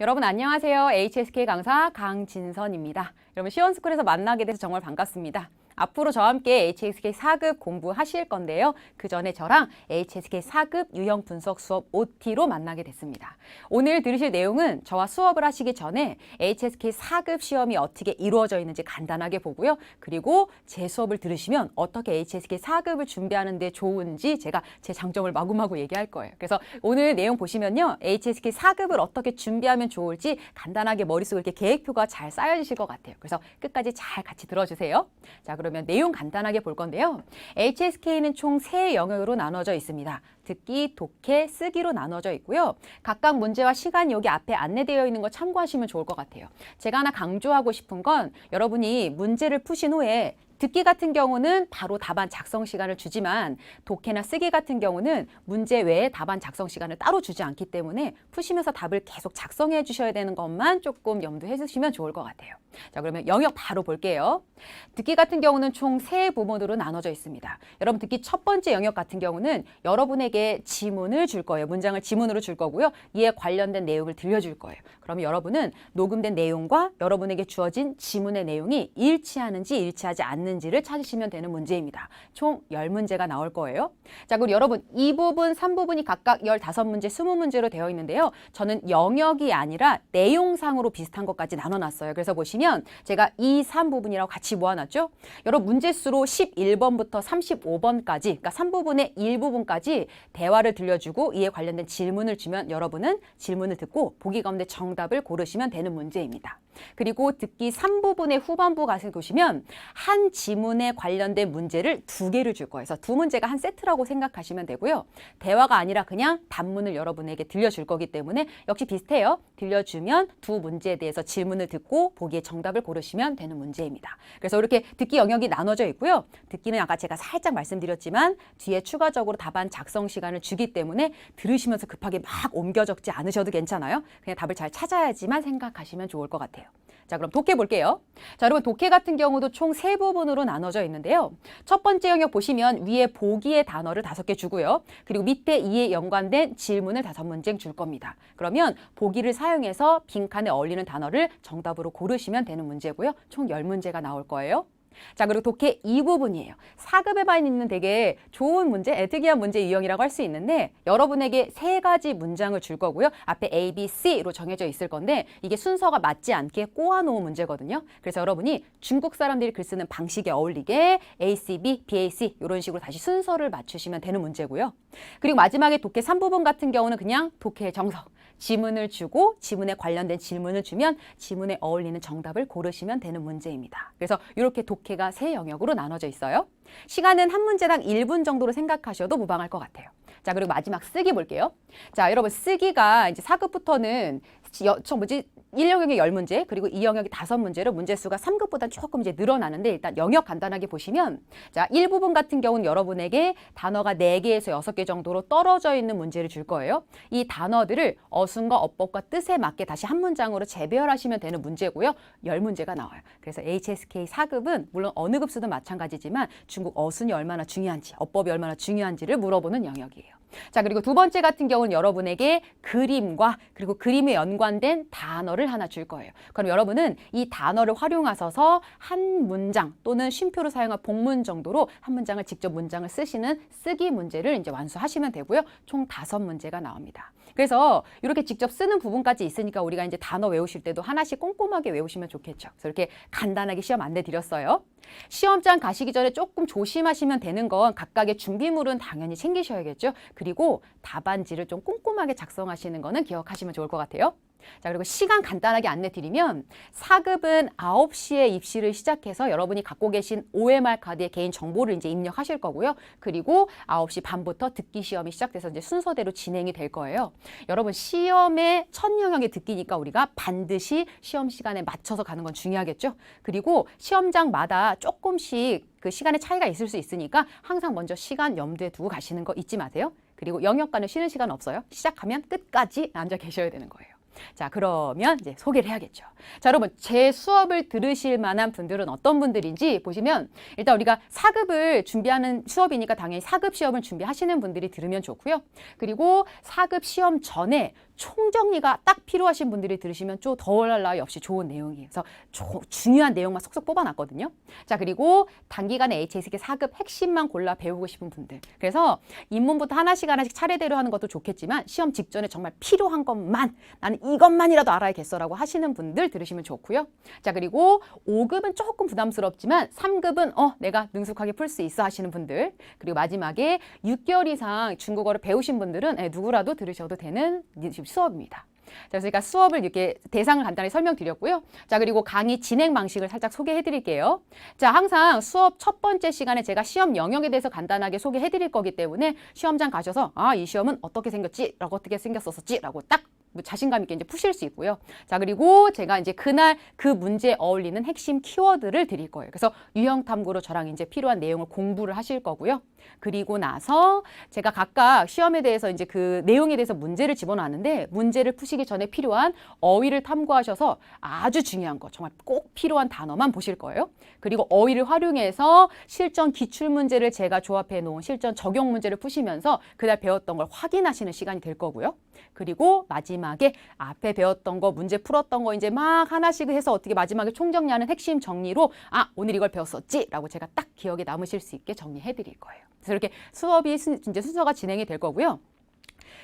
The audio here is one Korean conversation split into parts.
여러분 안녕하세요. HSK 강사 강진선입니다. 여러분 시원스쿨에서 만나게 돼서 정말 반갑습니다. 앞으로 저와 함께 HSK 4급 공부하실 건데요. 그 전에 저랑 HSK 4급 유형 분석 수업 OT로 만나게 됐습니다. 오늘 들으실 내용은 저와 수업을 하시기 전에 HSK 4급 시험이 어떻게 이루어져 있는지 간단하게 보고요. 그리고 제 수업을 들으시면 어떻게 HSK 4급을 준비하는 데 좋은지 제가 제 장점을 마구마구 얘기할 거예요. 그래서 오늘 내용 보시면요. HSK 4급을 어떻게 준비하면 좋을지 간단하게 머릿속에 이렇게 계획표가 잘 쌓여지실 것 같아요. 그래서 끝까지 잘 같이 들어주세요. 자, 그러면 내용 간단하게 볼 건데요. HSK는 총 3영역으로 나눠져 있습니다. 듣기, 독해, 쓰기로 나눠져 있고요. 각각 문제와 시간이 여기 앞에 안내되어 있는 거 참고하시면 좋을 것 같아요. 제가 하나 강조하고 싶은 건 여러분이 문제를 푸신 후에 듣기 같은 경우는 바로 답안 작성 시간을 주지만 독해나 쓰기 같은 경우는 문제 외에 답안 작성 시간을 따로 주지 않기 때문에 푸시면서 답을 계속 작성해 주셔야 되는 것만 조금 염두해 주시면 좋을 것 같아요. 자, 그러면 영역 바로 볼게요. 듣기 같은 경우는 총 3부분으로 나눠져 있습니다. 여러분 듣기 첫 번째 영역 같은 경우는 여러분에게 지문을 줄 거예요. 문장을 지문으로 줄 거고요. 이에 관련된 내용을 들려줄 거예요. 그러면 여러분은 녹음된 내용과 여러분에게 주어진 지문의 내용이 일치하는지 일치하지 않는지를 찾으시면 되는 문제입니다. 총 10문제가 나올 거예요. 자, 그리고 여러분 2부분, 3부분이 각각 15문제, 20문제로 되어 있는데요. 저는 영역이 아니라 내용상으로 비슷한 것까지 나눠놨어요. 그래서 보시면 제가 2, 3부분이라고 같이 모아놨죠. 여러분 문제수로 11번부터 35번까지, 그러니까 3부분의 일부분까지 대화를 들려주고 이에 관련된 질문을 주면 여러분은 질문을 듣고 보기 가운데 정답을 고르시면 되는 문제입니다. 그리고 듣기 3부분의 후반부 가서 보시면 한 지문에 관련된 문제를 2개를 줄 거예요. 그래서 2문제가 한 세트라고 생각하시면 되고요. 대화가 아니라 그냥 단문을 여러분에게 들려줄 거기 때문에 역시 비슷해요. 들려주면 2문제에 대해서 질문을 듣고 보기에 정답을 고르시면 되는 문제입니다. 그래서 이렇게 듣기 영역이 나눠져 있고요. 듣기는 아까 제가 살짝 말씀드렸지만 뒤에 추가적으로 답안 작성 시간을 주기 때문에 들으시면서 급하게 막 옮겨 적지 않으셔도 괜찮아요. 그냥 답을 잘 찾아야지만 생각하시면 좋을 것 같아요. 자, 그럼 독해 볼게요. 자, 여러분 독해 같은 경우도 총 3부분으로 나눠져 있는데요. 첫 번째 영역 보시면 위에 보기의 단어를 5개 주고요. 그리고 밑에 이에 연관된 질문을 5문제 줄 겁니다. 그러면 보기를 사용해서 빈칸에 어울리는 단어를 정답으로 고르시면 되는 문제고요. 총 10문제가 나올 거예요. 자, 그리고 독해 2부분이에요. 4급에만 있는 되게 좋은 문제, 특이한 문제 유형이라고 할 수 있는데 여러분에게 3가지 문장을 줄 거고요. 앞에 A, B, C로 정해져 있을 건데 이게 순서가 맞지 않게 꼬아놓은 문제거든요. 그래서 여러분이 중국 사람들이 글 쓰는 방식에 어울리게 A, C, B, B, A, C 이런 식으로 다시 순서를 맞추시면 되는 문제고요. 그리고 마지막에 독해 3부분 같은 경우는 그냥 독해의 정석. 지문을 주고 지문에 관련된 질문을 주면 지문에 어울리는 정답을 고르시면 되는 문제입니다. 그래서 이렇게 독해가 3영역으로 나눠져 있어요. 시간은 한 문제당 1분 정도로 생각하셔도 무방할 것 같아요. 자, 그리고 마지막 쓰기 볼게요. 자, 여러분 쓰기가 이제 4급부터는 1영역에 10문제, 그리고 2영역이 5문제로 문제수가 3급보다 조금 이제 늘어나는데 일단 영역 간단하게 보시면 자, 1부분 같은 경우는 여러분에게 단어가 4개에서 6개 정도로 떨어져 있는 문제를 줄 거예요. 이 단어들을 어순과 어법과 뜻에 맞게 다시 한 문장으로 재배열하시면 되는 문제고요. 10문제가 나와요. 그래서 HSK 4급은 물론 어느 급수든 마찬가지지만 중국 어순이 얼마나 중요한지, 어법이 얼마나 중요한지를 물어보는 영역이에요. 자, 그리고 두 번째 같은 경우는 여러분에게 그림과 그리고 그림에 연관된 단어를 하나 줄 거예요. 그럼 여러분은 이 단어를 활용하셔서 한 문장 또는 쉼표를 사용한 복문 정도로 한 문장을 직접 문장을 쓰시는 쓰기 문제를 이제 완수하시면 되고요. 총 5문제가 나옵니다. 그래서 이렇게 직접 쓰는 부분까지 있으니까 우리가 이제 단어 외우실 때도 하나씩 꼼꼼하게 외우시면 좋겠죠. 그래서 이렇게 간단하게 시험 안내 드렸어요. 시험장 가시기 전에 조금 조심하시면 되는 건 각각의 준비물은 당연히 챙기셔야겠죠. 그리고 답안지를 좀 꼼꼼하게 작성하시는 거는 기억하시면 좋을 것 같아요. 자, 그리고 시간 간단하게 안내 드리면 4급은 9시에 입시를 시작해서 여러분이 갖고 계신 OMR 카드에 개인 정보를 이제 입력하실 거고요. 그리고 9시 반부터 듣기 시험이 시작돼서 이제 순서대로 진행이 될 거예요. 여러분 시험의 첫 영역이 듣기니까 우리가 반드시 시험 시간에 맞춰서 가는 건 중요하겠죠. 그리고 시험장마다 조금씩 그 시간의 차이가 있을 수 있으니까 항상 먼저 시간 염두에 두고 가시는 거 잊지 마세요. 그리고 영역간에 쉬는 시간 없어요. 시작하면 끝까지 앉아 계셔야 되는 거예요. 자, 그러면 이제 소개를 해야겠죠. 자, 여러분 제 수업을 들으실 만한 분들은 어떤 분들인지 보시면 일단 우리가 4급을 준비하는 수업이니까 당연히 4급 시험을 준비하시는 분들이 들으면 좋고요. 그리고 4급 시험 전에 총정리가 딱 필요하신 분들이 들으시면 좀 더할 나위 없이 좋은 내용이에요. 그래서 중요한 내용만 쏙쏙 뽑아놨거든요. 자, 그리고 단기간에 HSK 4급 핵심만 골라 배우고 싶은 분들. 그래서 입문부터 하나씩 차례대로 하는 것도 좋겠지만 시험 직전에 정말 필요한 것만, 나는 이것만이라도 알아야겠어라고 하시는 분들 들으시면 좋고요. 자, 그리고 5급은 조금 부담스럽지만 3급은 내가 능숙하게 풀 수 있어 하시는 분들. 그리고 마지막에 6개월 이상 중국어를 배우신 분들은 누구라도 들으셔도 되는 수업입니다. 자, 그러니까 수업을 이렇게 대상을 간단히 설명드렸고요. 자, 그리고 강의 진행 방식을 살짝 소개해 드릴게요. 자, 항상 수업 첫 번째 시간에 제가 시험 영역에 대해서 간단하게 소개해 드릴 거기 때문에 시험장 가셔서 이 시험은 어떻게 생겼지? 라고 어떻게 생겼었지? 라고 딱 자신감 있게 이제 푸실 수 있고요. 자, 그리고 제가 이제 그날 그 문제에 어울리는 핵심 키워드를 드릴 거예요. 그래서 유형 탐구로 저랑 이제 필요한 내용을 공부를 하실 거고요. 그리고 나서 제가 각각 시험에 대해서 이제 그 내용에 대해서 문제를 집어놨는데 문제를 푸시기 전에 필요한 어휘를 탐구하셔서 아주 중요한 거, 정말 꼭 필요한 단어만 보실 거예요. 그리고 어휘를 활용해서 실전 기출문제를 제가 조합해 놓은 실전 적용 문제를 푸시면서 그날 배웠던 걸 확인하시는 시간이 될 거고요. 그리고 마지막에 앞에 배웠던 거, 문제 풀었던 거 이제 막 하나씩 해서 어떻게 마지막에 총정리하는 핵심 정리로 오늘 이걸 배웠었지? 라고 제가 딱 기억에 남으실 수 있게 정리해 드릴 거예요. 그래서 이렇게 수업이 이제 순서가 진행이 될 거고요.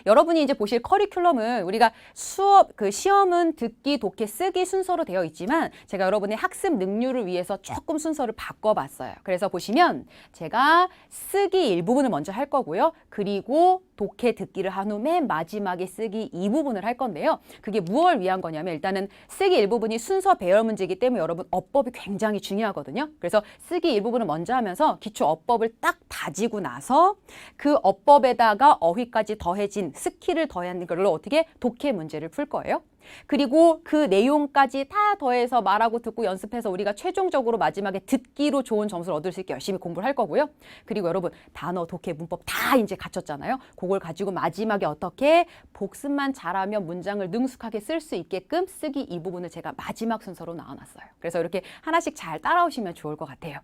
여러분이 이제 보실 커리큘럼은 우리가 수업, 시험은 듣기, 독해, 쓰기 순서로 되어 있지만 제가 여러분의 학습 능률을 위해서 조금 순서를 바꿔봤어요. 그래서 보시면 제가 쓰기 일부분을 먼저 할 거고요. 그리고 독해, 듣기를 한 후 맨 마지막에 쓰기 이 부분을 할 건데요. 그게 무엇을 위한 거냐면 일단은 쓰기 일부분이 순서 배열 문제이기 때문에 여러분 어법이 굉장히 중요하거든요. 그래서 쓰기 일부분을 먼저 하면서 기초 어법을 딱 다지고 나서 그 어법에다가 어휘까지 더해진 스킬을 더한 걸로 어떻게 독해 문제를 풀 거예요. 그리고 그 내용까지 다 더해서 말하고 듣고 연습해서 우리가 최종적으로 마지막에 듣기로 좋은 점수를 얻을 수 있게 열심히 공부를 할 거고요. 그리고 여러분 단어, 독해, 문법 다 이제 갖췄잖아요. 그걸 가지고 마지막에 어떻게 복습만 잘하면 문장을 능숙하게 쓸 수 있게끔 쓰기 이 부분을 제가 마지막 순서로 나눠놨어요. 그래서 이렇게 하나씩 잘 따라오시면 좋을 것 같아요.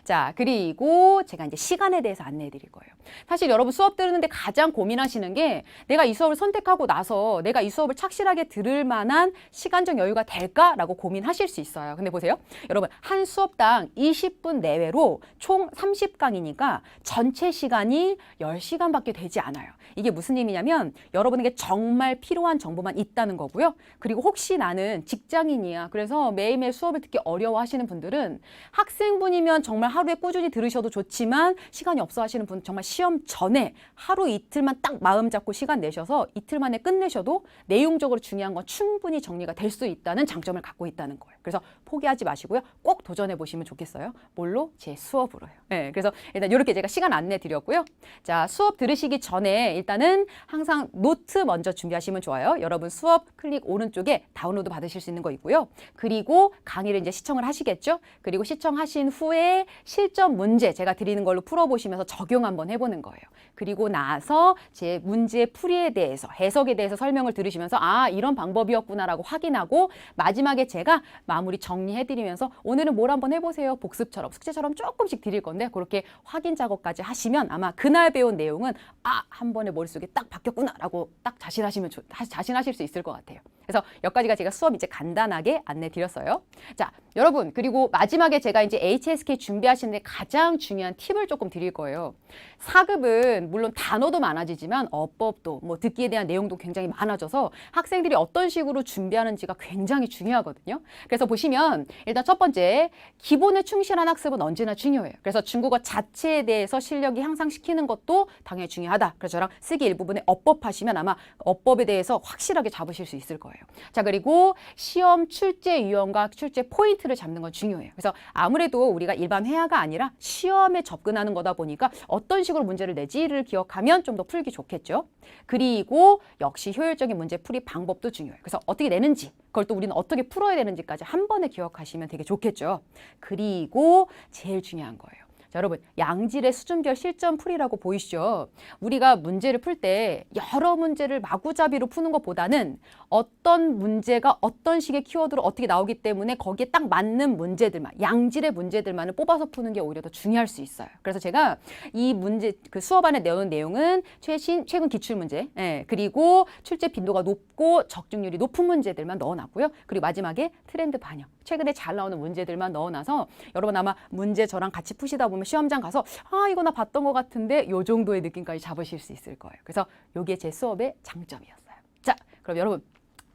자, 그리고 제가 이제 시간에 대해서 안내해 드릴 거예요. 사실 여러분 수업 들으는데 가장 고민하시는 게 내가 이 수업을 선택하고 나서 내가 이 수업을 착실하게 들을 만한 시간적 여유가 될까라고 고민하실 수 있어요. 근데 보세요. 여러분 한 수업당 20분 내외로 총 30강이니까 전체 시간이 10시간밖에 되지 않아요. 이게 무슨 의미냐면 여러분에게 정말 필요한 정보만 있다는 거고요. 그리고 혹시 나는 직장인이야. 그래서 매일매일 수업을 듣기 어려워하시는 분들은 학생분이면 정말 하루에 꾸준히 들으셔도 좋지만 시간이 없어 하시는 분 정말 시험 전에 하루 이틀만 딱 마음 잡고 시간 내셔서 이틀 만에 끝내셔도 내용적으로 중요한 건 충분히 정리가 될 수 있다는 장점을 갖고 있다는 거예요. 그래서 포기하지 마시고요. 꼭 도전해 보시면 좋겠어요. 뭘로? 제 수업으로요. 네, 그래서 일단 이렇게 제가 시간 안내 드렸고요. 자, 수업 들으시기 전에 일단은 항상 노트 먼저 준비하시면 좋아요. 여러분 수업 클릭 오른쪽에 다운로드 받으실 수 있는 거 있고요. 그리고 강의를 이제 시청을 하시겠죠. 그리고 시청하신 후에 실전 문제 제가 드리는 걸로 풀어보시면서 적용 한번 해보는 거예요. 그리고 나서 제 문제 풀이에 대해서 해석에 대해서 설명을 들으시면서 이런 방법이었구나라고 확인하고 마지막에 제가 마무리 정리해드리면서 오늘은 뭘 한번 해보세요. 복습처럼 숙제처럼 조금씩 드릴 건데 그렇게 확인 작업까지 하시면 아마 그날 배운 내용은 한 번에 머릿속에 딱 바뀌었구나라고 딱 자신하실 수 있을 것 같아요. 그래서 여기까지가 제가 수업 이제 간단하게 안내 드렸어요. 자, 여러분 그리고 마지막에 제가 이제 HSK 준비하시는데 가장 중요한 팁을 조금 드릴 거예요. 4급은 물론 단어도 많아지지만 어법도 뭐 듣기에 대한 내용도 굉장히 많아져서 학생들이 어떤 식으로 준비하는지가 굉장히 중요하거든요. 그래서 보시면 일단 첫 번째 기본에 충실한 학습은 언제나 중요해요. 그래서 중국어 자체에 대해서 실력이 향상시키는 것도 당연히 중요하다. 그래서 저랑 쓰기 일부분에 어법 하시면 아마 어법에 대해서 확실하게 잡으실 수 있을 거예요. 자, 그리고 시험 출제 유형과 출제 포인트를 잡는 건 중요해요. 그래서 아무래도 우리가 일반 회화가 아니라 시험에 접근하는 거다 보니까 어떤 식으로 문제를 내지를 기억하면 좀 더 풀기 좋겠죠. 그리고 역시 효율적인 문제 풀이 방법도 중요해요. 그래서 어떻게 내는지, 그걸 또 우리는 어떻게 풀어야 되는지까지 한 번에 기억하시면 되게 좋겠죠. 그리고 제일 중요한 거예요. 자, 여러분, 양질의 수준별 실전 풀이라고 보이시죠? 우리가 문제를 풀 때 여러 문제를 마구잡이로 푸는 것보다는 어떤 문제가 어떤 식의 키워드로 어떻게 나오기 때문에 거기에 딱 맞는 문제들만, 양질의 문제들만을 뽑아서 푸는 게 오히려 더 중요할 수 있어요. 그래서 제가 이 문제, 그 수업 안에 내놓은 내용은 최근 기출문제, 그리고 출제 빈도가 높고 적중률이 높은 문제들만 넣어놨고요. 그리고 마지막에 트렌드 반영, 최근에 잘 나오는 문제들만 넣어놔서 여러분 아마 문제 저랑 같이 푸시다 보면 시험장 가서 이거 나 봤던 것 같은데 요 정도의 느낌까지 잡으실 수 있을 거예요. 그래서 요게 제 수업의 장점이었어요. 자, 그럼 여러분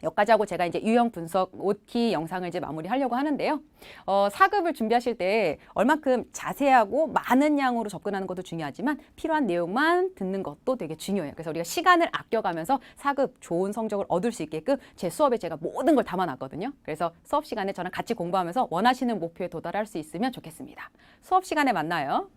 여기까지 하고 제가 이제 유형 분석 5키 영상을 이제 마무리하려고 하는데요. 4급을 준비하실 때 얼만큼 자세하고 많은 양으로 접근하는 것도 중요하지만 필요한 내용만 듣는 것도 되게 중요해요. 그래서 우리가 시간을 아껴가면서 4급 좋은 성적을 얻을 수 있게끔 제 수업에 제가 모든 걸 담아놨거든요. 그래서 수업 시간에 저랑 같이 공부하면서 원하시는 목표에 도달할 수 있으면 좋겠습니다. 수업 시간에 만나요.